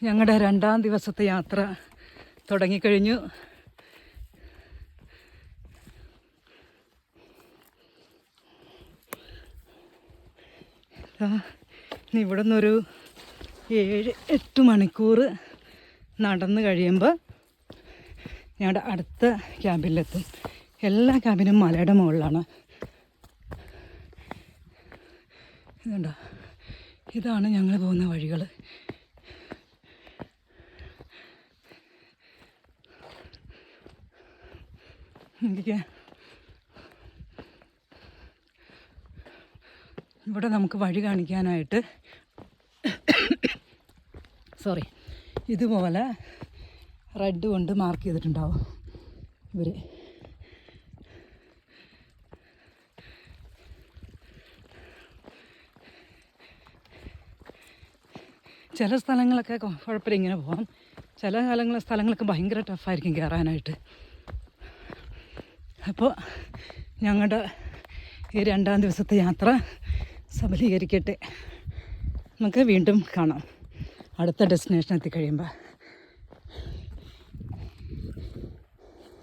ഞങ്ങളുടെ 2ാം ദിവസത്തെ യാത്ര തുടങ്ങിക്കഴിഞ്ഞു. ഇവിടെ നിന്നൊരു 7-8 മണിക്കൂർ നടന്ന് കഴിയുമ്പോൾ ഞങ്ങളുടെ അടുത്ത ക്യാമ്പിലെത്തും. എല്ലാ ക്യാമ്പിനും മലയുടെ മുകളിലാണ്. ഇതുണ്ടോ, ഇതാണ് ഞങ്ങൾ പോകുന്ന വഴികൾ. എനിക്ക് ഇവിടെ നമുക്ക് വഴി കാണിക്കാനായിട്ട് ഇതുപോലെ റെഡ് കൊണ്ട് മാർക്ക് ചെയ്തിട്ടുണ്ടാവും ഇവർ. ചില സ്ഥലങ്ങളൊക്കെ കുഴപ്പമില്ല, ഇങ്ങനെ പോകാം. ചില സ്ഥലങ്ങളൊക്കെ ഭയങ്കര ടഫായിരിക്കും കയറാനായിട്ട്. അപ്പോൾ ഞങ്ങളുടെ ഈ 2ാം ദിവസത്തെ യാത്ര സഫലീകരിക്കട്ടെ. നമുക്ക് വീണ്ടും കാണാം അടുത്ത ഡെസ്റ്റിനേഷൻ എത്തിക്കഴിയുമ്പോൾ.